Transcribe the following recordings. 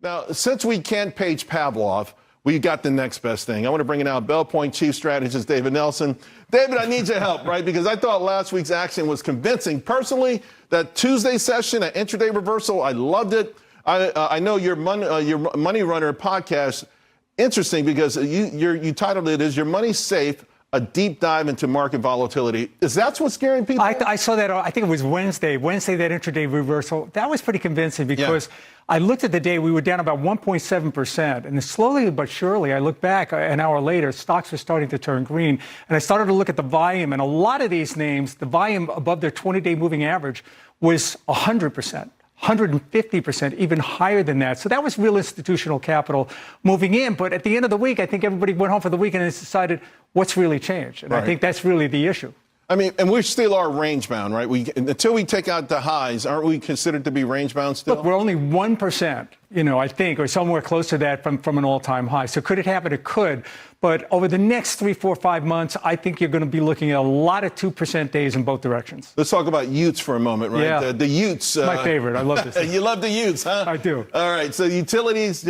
Now, since we can't page Pavlov, we got the next best thing. I want to bring in now Belpointe Chief Strategist David Nelson. David, I need your help, right? Because I thought last week's action was convincing. Personally, that Tuesday session, that intraday reversal, I loved it. I know your Money Runner podcast, interesting because you titled it as Your Money Safe, a deep dive into market volatility. Is that what's scaring people? I saw that, I think it was Wednesday, that intraday reversal. That was pretty convincing because I looked at the day, we were down about 1.7%. And slowly but surely, I looked back an hour later, stocks were starting to turn green. And I started to look at the volume. And a lot of these names, the volume above their 20-day moving average was 100%. 150%, even higher than that. So that was real institutional capital moving in. But at the end of the week, I think everybody went home for the weekend and decided what's really changed. And I think that's really the issue. I mean, and we still are range bound, right? Until we take out the highs, aren't we considered to be range bound still? Look, we're only 1%, I think, or somewhere close to that from an all-time high. So could it happen? It could. But over the next 3, 4, 5 months, I think you're going to be looking at a lot of 2% days in both directions. Let's talk about Utes for a moment, right? Yeah. The Utes. My favorite. I love this. You love the Utes, huh? I do. All right. So utilities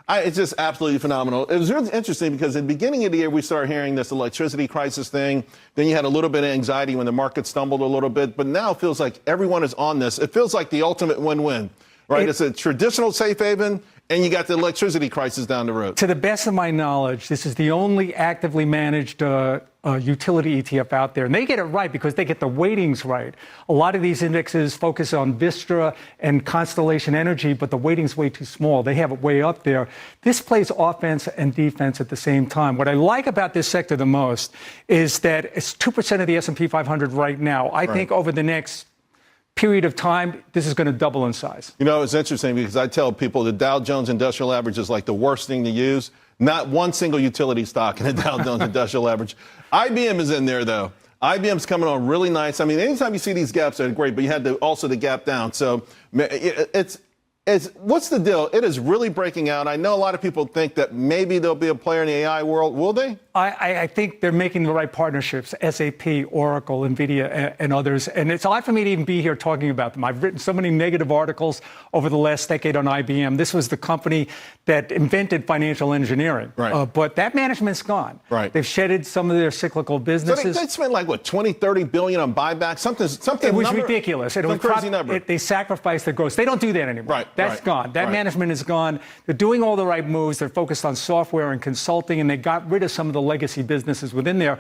it's just absolutely phenomenal. It was really interesting because at the beginning of the year, we started hearing this electricity crisis thing. Then you had a little bit of anxiety when the market stumbled a little bit. But now it feels like everyone is on this. It feels like the ultimate win-win, right? It's a traditional safe haven, and you got the electricity crisis down the road. To the best of my knowledge, this is the only actively managed utility ETF out there. And they get it right because they get the weightings right. A lot of these indexes focus on Vistra and Constellation Energy, but the weighting's way too small. They have it way up there. This plays offense and defense at the same time. What I like about this sector the most is that it's 2% of the S&P 500 right now. I think over the next period of time, this is going to double in size. It's interesting because I tell people the Dow Jones Industrial Average is like the worst thing to use. Not one single utility stock in the Dow Jones Industrial Average. IBM is in there, though. IBM's coming on really nice. I mean, anytime you see these gaps, they're great, but you had also the gap down. So what's the deal? It is really breaking out. I know a lot of people think that maybe there'll be a player in the AI world. Will they? I think they're making the right partnerships, SAP, Oracle, NVIDIA, and others. And it's odd for me to even be here talking about them. I've written so many negative articles over the last decade on IBM. This was the company that invented financial engineering. Right. But that management's gone. Right. They've shedded some of their cyclical businesses. So they spent like, what, 20, 30 billion on buybacks? Something. It was ridiculous. It was crazy number. They sacrificed their growth. They don't do that anymore. Right. That's gone. That management is gone. They're doing all the right moves. They're focused on software and consulting, and they got rid of some of the legacy businesses within there.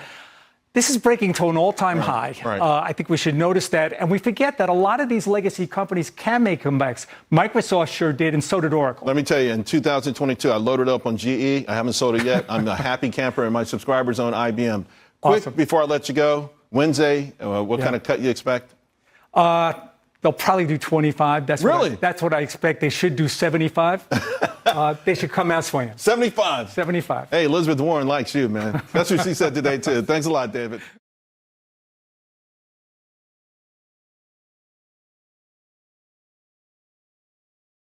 This is breaking to an all-time high. I think we should notice that. And we forget that a lot of these legacy companies can make comebacks. Microsoft sure did, and so did Oracle. Let me tell you, in 2022, I loaded up on GE. I haven't sold it yet. I'm a happy camper, and my subscribers on IBM. Awesome. Quick, before I let you go, Wednesday, what kind of cut you expect? They'll probably do 25. That's what I expect. They should do 75. They should come out swinging. 75. 75. Hey, Elizabeth Warren likes you, man. That's what she said today, too. Thanks a lot, David.